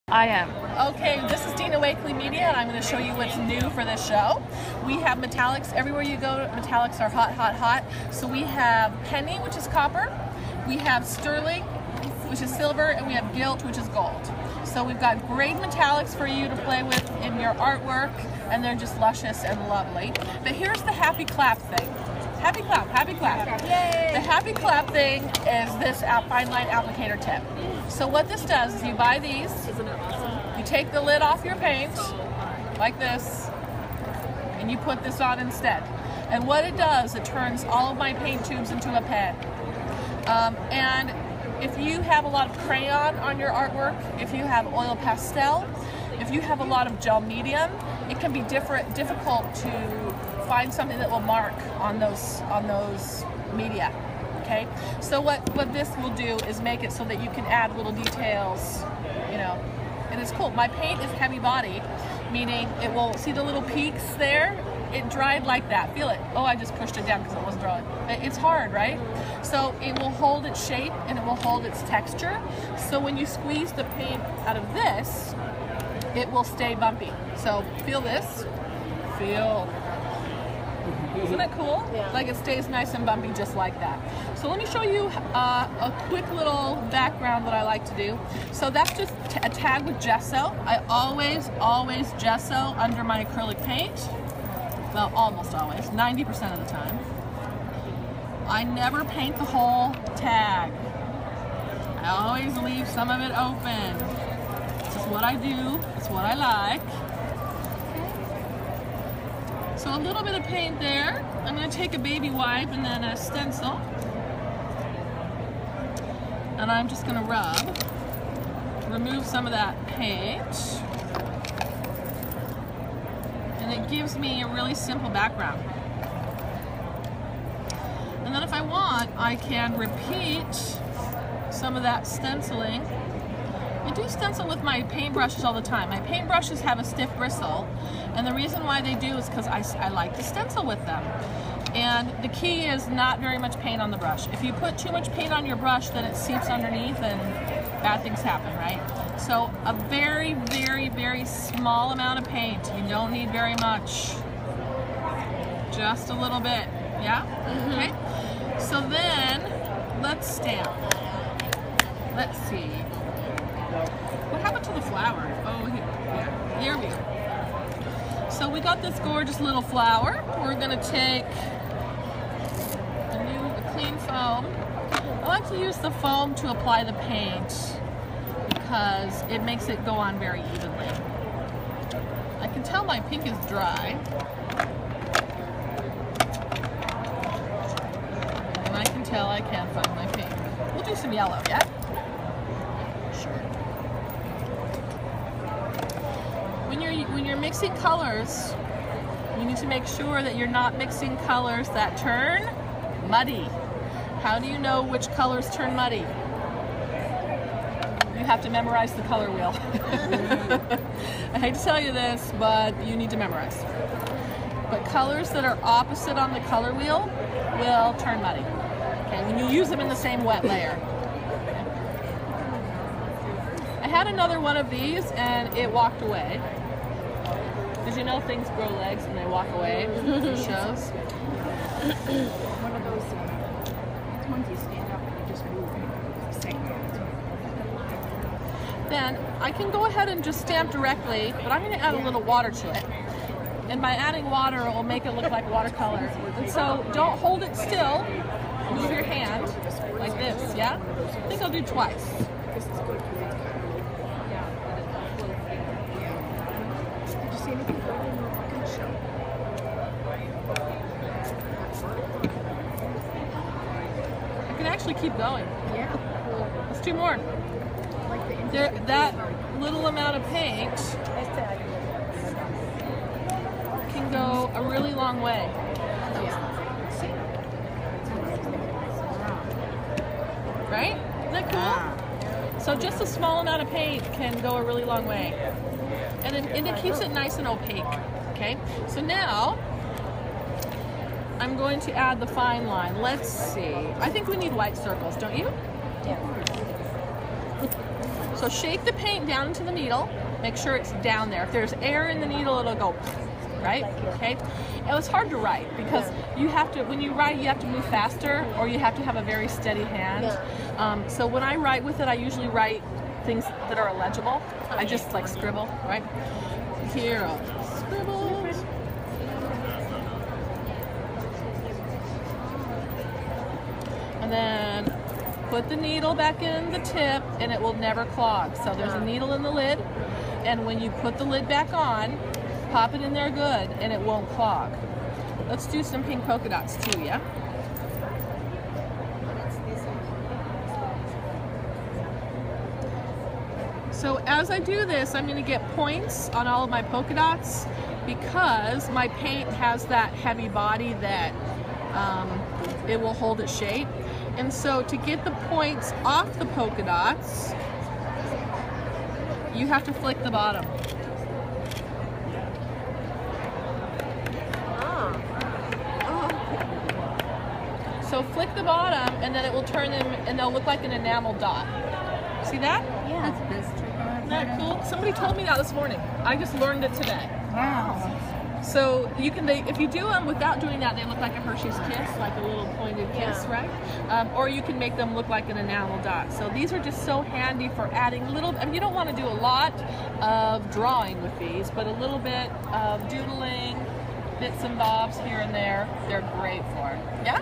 I am. Okay, this is Dina Wakley Media, and I'm going to show you what's new for this show. We have metallics everywhere you go. Metallics are hot, hot, hot. So we have penny, which is copper. We have sterling, which is silver, and we have gilt, which is gold. So we've got great metallics for you to play with in your artwork, and they're just luscious and lovely. But here's the happy clap thing. Happy clap, happy clap. Yay! The happy clap thing is this fine line applicator tip. So what this does is you buy these, isn't it awesome? You take the lid off your paint, like this, and you put this on instead. And what it does, it turns all of my paint tubes into a pen. And if you have a lot of crayon on your artwork, if you have oil pastel, if you have a lot of gel medium, it can be difficult to find something that will mark on those media. Okay, so what this will do is make it so that you can add little details, you know, and it's cool. My paint is heavy body, meaning it will see the little peaks there. It dried like that. Feel it. Oh, I just pushed it down because it wasn't drying. It's hard, right? So it will hold its shape and it will hold its texture. So when you squeeze the paint out of this, it will stay bumpy. So feel this. Feel. Isn't it cool? Yeah. Like it stays nice and bumpy just like that. So let me show you a quick little background that I like to do. So that's just a tag with gesso. I always gesso under my acrylic paint. Well, almost always, 90% of the time. I never paint the whole tag. I always leave some of it open. This is what I do, it's what I like. So a little bit of paint there. I'm going to take a baby wipe and then a stencil. And I'm just going to rub, remove some of that paint. And it gives me a really simple background. And then if I want, I can repeat some of that stenciling. I do stencil with my paintbrushes all the time. My paintbrushes have a stiff bristle, and the reason why they do is because I like to stencil with them. And the key is not very much paint on the brush. If you put too much paint on your brush, then it seeps underneath and bad things happen, right? So a very, very, very small amount of paint. You don't need very much. Just a little bit, yeah? Mm-hmm. Okay. So then, let's stamp. Let's see. What happened to the flower? Oh, here. Yeah. Here we go. So we got this gorgeous little flower. We're going to take a clean foam. I like to use the foam to apply the paint because it makes it go on very evenly. I can tell my pink is dry. And I can tell I can't find my pink. We'll do some yellow, yeah? When you're mixing colors, you need to make sure that you're not mixing colors that turn muddy. How do you know which colors turn muddy? You have to memorize the color wheel. I hate to tell you this, but you need to memorize. But colors that are opposite on the color wheel will turn muddy. Okay, when you use them in the same wet layer. I had another one of these and it walked away. Because you know things grow legs and they walk away. It shows. One of those ones you stand up and you just move. Then I can go ahead and just stamp directly, but I'm going to add a little water to it. And by adding water, it will make it look like watercolor. And so don't hold it still. Move your hand like this, yeah? I think I'll do twice. I can actually keep going. Yeah. Let's do more. That little amount of paint can go a really long way. Right? Isn't that cool? So just a small amount of paint can go a really long way. And it keeps it nice and opaque. Okay? So now I'm going to add the fine line. Let's see. I think we need white circles, don't you? Yeah. So shake the paint down into the needle. Make sure it's down there. If there's air in the needle, it'll go, right? Okay. It was hard to write because you have to, when you write, you have to move faster or you have to have a very steady hand. So when I write with it, I usually write things that are illegible. I just like scribble, right? Here, I'll scribble. And then put the needle back in the tip and it will never clog. So there's a needle in the lid, and when you put the lid back on, pop it in there good and it won't clog. Let's do some pink polka dots too, yeah? So as I do this, I'm going to get points on all of my polka dots because my paint has that heavy body that it will hold its shape. And so to get the points off the polka dots, you have to flick the bottom. So flick the bottom and then it will turn them and they'll look like an enamel dot. See that? Yeah. That's the best trick. Isn't that cool? Somebody told me that this morning. I just learned it today. Wow. So you can, if you do them without doing that, they look like a Hershey's Kiss, like a little pointed kiss, right? Or you can make them look like an enamel dot. So these are just so handy for adding little, I mean, you don't want to do a lot of drawing with these, but a little bit of doodling, bits and bobs here and there, they're great for. Yeah?